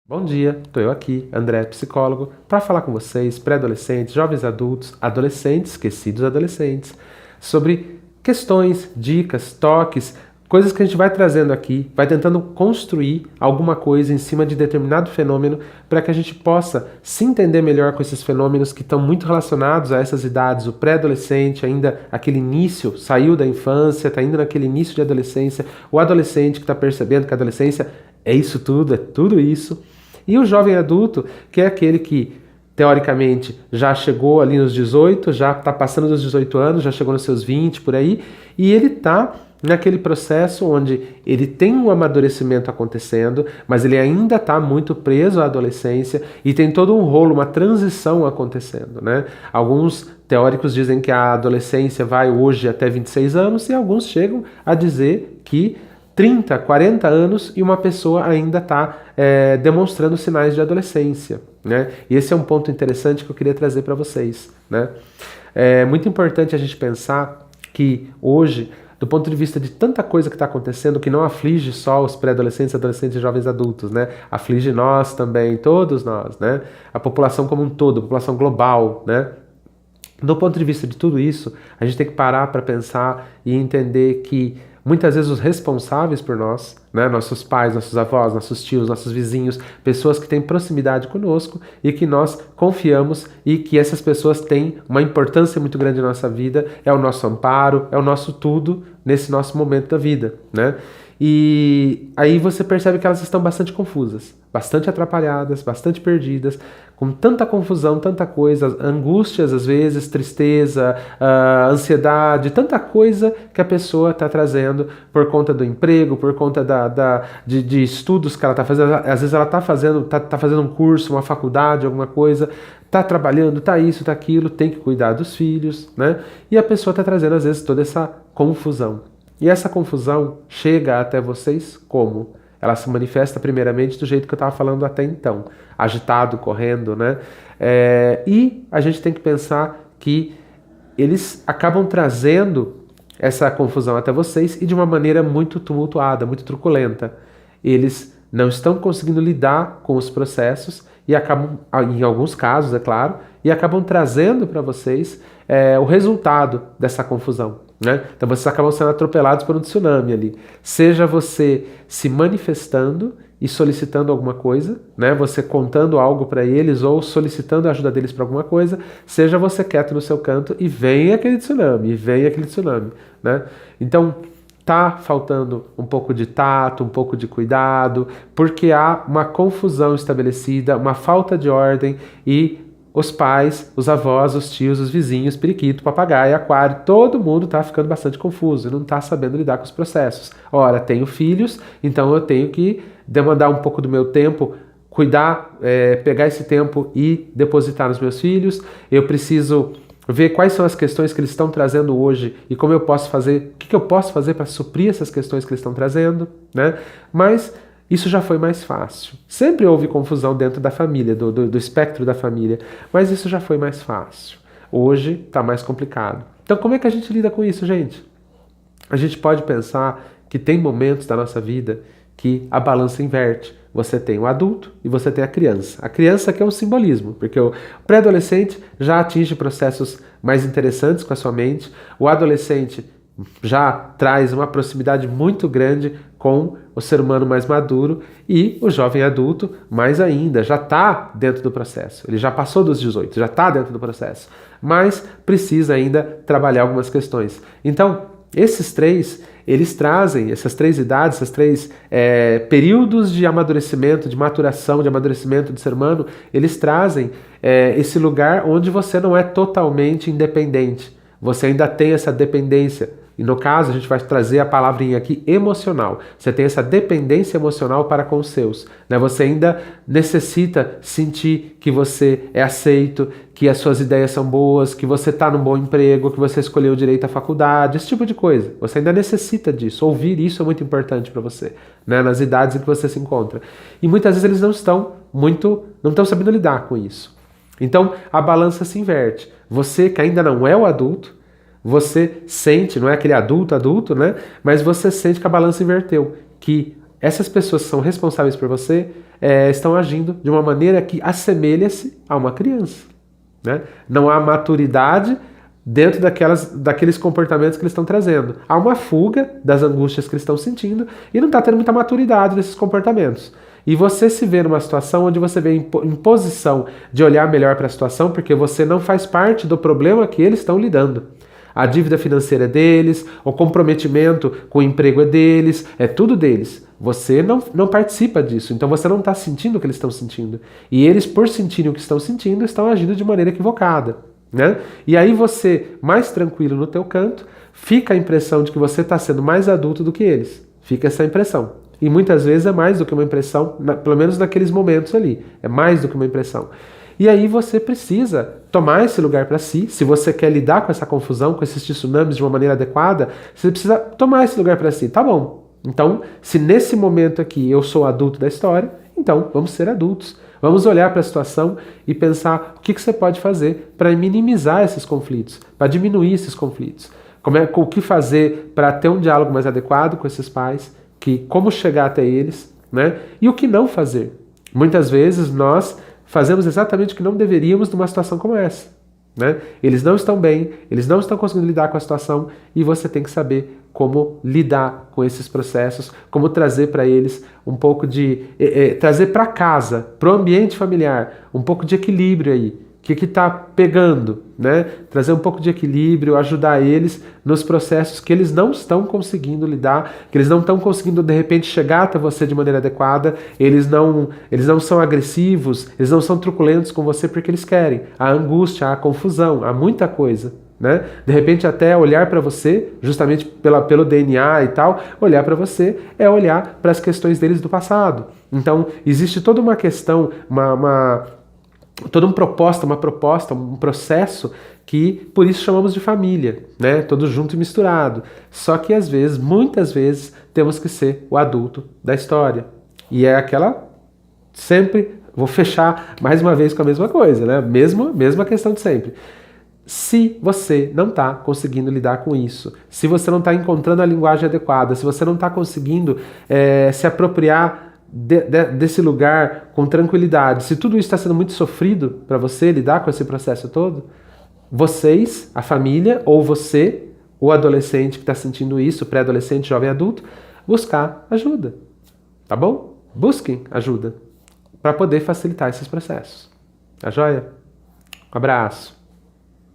Bom dia, estou eu aqui, André, psicólogo, para falar com vocês, pré-adolescentes, jovens adultos, adolescentes, esquecidos adolescentes, sobre questões, dicas, toques, coisas que a gente vai trazendo aqui, vai tentando construir alguma coisa em cima de determinado fenômeno para que a gente possa se entender melhor com esses fenômenos que estão muito relacionados a essas idades, o pré-adolescente, ainda aquele início, saiu da infância, está indo naquele início de adolescência, o adolescente que está percebendo que a adolescência é isso tudo, é tudo isso. E o jovem adulto, que é aquele que, teoricamente, já chegou ali nos 18, já está passando dos 18 anos, já chegou nos seus 20, por aí, e ele está naquele processo onde ele tem um amadurecimento acontecendo, mas ele ainda está muito preso à adolescência e tem todo um rolo, uma transição acontecendo, né? Alguns teóricos dizem que a adolescência vai hoje até 26 anos e alguns chegam a dizer que 30, 40 anos e uma pessoa ainda está demonstrando sinais de adolescência, né? E esse é um ponto interessante que eu queria trazer para vocês, né? É muito importante a gente pensar que hoje, do ponto de vista de tanta coisa que está acontecendo, que não aflige só os pré-adolescentes, adolescentes e jovens adultos, né? Aflige nós também, todos nós, né? A população como um todo, a população global, né? Do ponto de vista de tudo isso, a gente tem que parar para pensar e entender que muitas vezes os responsáveis por nós, né, nossos pais, nossos avós, nossos tios, nossos vizinhos, pessoas que têm proximidade conosco e que nós confiamos e que essas pessoas têm uma importância muito grande na nossa vida, é o nosso amparo, é o nosso tudo nesse nosso momento da vida, né? E aí você percebe que elas estão bastante confusas, bastante atrapalhadas, bastante perdidas, com tanta confusão, tanta coisa, angústias às vezes, tristeza, ansiedade, tanta coisa que a pessoa está trazendo por conta do emprego, por conta de estudos que ela está fazendo. Às vezes ela está fazendo um curso, uma faculdade, alguma coisa, está trabalhando, está isso, está aquilo, tem que cuidar dos filhos, né? E a pessoa está trazendo às vezes toda essa confusão. E essa confusão chega até vocês como? Ela se manifesta primeiramente do jeito que eu estava falando até então, agitado, correndo, né? E a gente tem que pensar que eles acabam trazendo essa confusão até vocês e de uma maneira muito tumultuada, muito truculenta. Eles não estão conseguindo lidar com os processos e acabam, em alguns casos, é claro, e acabam trazendo para vocês o resultado dessa confusão, né? Então vocês acabam sendo atropelados por um tsunami ali. Seja você se manifestando e solicitando alguma coisa, né? Você contando algo para eles ou solicitando a ajuda deles para alguma coisa, seja você quieto no seu canto e vem aquele tsunami, né? Então tá faltando um pouco de tato, um pouco de cuidado, porque há uma confusão estabelecida, uma falta de ordem e os pais, os avós, os tios, os vizinhos, periquito, papagaio, aquário, todo mundo está ficando bastante confuso e não está sabendo lidar com os processos. Ora, tenho filhos, então eu tenho que demandar um pouco do meu tempo, cuidar, pegar esse tempo e depositar nos meus filhos. Eu preciso ver quais são as questões que eles estão trazendo hoje e como eu posso fazer, o que eu posso fazer para suprir essas questões que eles estão trazendo, né? Mas isso já foi mais fácil. Sempre houve confusão dentro da família, do espectro da família, mas isso já foi mais fácil. Hoje está mais complicado. Então como é que a gente lida com isso, gente? A gente pode pensar que tem momentos da nossa vida que a balança inverte. Você tem o adulto e você tem a criança. A criança que é um simbolismo, porque o pré-adolescente já atinge processos mais interessantes com a sua mente. O adolescente já traz uma proximidade muito grande com o ser humano mais maduro e o jovem adulto mais ainda, já está dentro do processo. Ele já passou dos 18, já está dentro do processo, mas precisa ainda trabalhar algumas questões. Então, esses três, eles trazem, essas três idades, esses três períodos de amadurecimento, de maturação, de amadurecimento do ser humano, eles trazem esse lugar onde você não é totalmente independente. Você ainda tem essa dependência. E no caso, a gente vai trazer a palavrinha aqui, emocional. Você tem essa dependência emocional para com os seus, né? Você ainda necessita sentir que você é aceito, que as suas ideias são boas, que você está num bom emprego, que você escolheu direito à faculdade, esse tipo de coisa. Você ainda necessita disso. Ouvir isso é muito importante para você, né? Nas idades em que você se encontra. E muitas vezes eles não estão sabendo lidar com isso. Então, a balança se inverte. Você que ainda não é o adulto, você sente, não é aquele adulto, né? Mas você sente que a balança inverteu, que essas pessoas que são responsáveis por você estão agindo de uma maneira que assemelha-se a uma criança, né? Não há maturidade dentro daqueles comportamentos que eles estão trazendo. Há uma fuga das angústias que eles estão sentindo e não está tendo muita maturidade desses comportamentos. E você se vê numa situação onde você vê em posição de olhar melhor para a situação, porque você não faz parte do problema que eles estão lidando. A dívida financeira é deles, o comprometimento com o emprego é deles, é tudo deles. Você não participa disso, então você não está sentindo o que eles estão sentindo. E eles, por sentirem o que estão sentindo, estão agindo de maneira equivocada, né? E aí você, mais tranquilo no teu canto, fica a impressão de que você está sendo mais adulto do que eles. Fica essa impressão. E muitas vezes é mais do que uma impressão, pelo menos naqueles momentos ali. É mais do que uma impressão. E aí você precisa tomar esse lugar para si. Se você quer lidar com essa confusão, com esses tsunamis de uma maneira adequada, você precisa tomar esse lugar para si. Tá bom. Então, se nesse momento aqui eu sou adulto da história, então vamos ser adultos. Vamos olhar para a situação e pensar o que você pode fazer para minimizar esses conflitos, para diminuir esses conflitos. O que fazer para ter um diálogo mais adequado com esses pais, como chegar até eles, né? E o que não fazer. Muitas vezes nós fazemos exatamente o que não deveríamos numa situação como essa, né? Eles não estão bem, eles não estão conseguindo lidar com a situação e você tem que saber como lidar com esses processos, como trazer para eles um pouco de... trazer para casa, para o ambiente familiar, um pouco de equilíbrio aí. O que está pegando, né? Trazer um pouco de equilíbrio, ajudar eles nos processos que eles não estão conseguindo lidar, que eles não estão conseguindo de repente chegar até você de maneira adequada, eles não são agressivos, eles não são truculentos com você porque eles querem. Há angústia, há confusão, há muita coisa, né? De repente até olhar para você, justamente pelo DNA e tal, olhar para você é olhar para as questões deles do passado. Então existe toda uma questão, toda uma proposta, um processo que por isso chamamos de família, né? Todo junto e misturado. Só que às vezes, muitas vezes, temos que ser o adulto da história. E é sempre, vou fechar mais uma vez com a mesma coisa, né? Mesma questão de sempre. Se você não está conseguindo lidar com isso, se você não está encontrando a linguagem adequada, se você não está conseguindo se apropriar desse lugar com tranquilidade, se tudo isso está sendo muito sofrido para você lidar com esse processo todo, vocês, a família, ou você, o adolescente que está sentindo isso, pré-adolescente, jovem adulto, buscar ajuda, tá bom? Busquem ajuda para poder facilitar esses processos. Tá joia? Um abraço.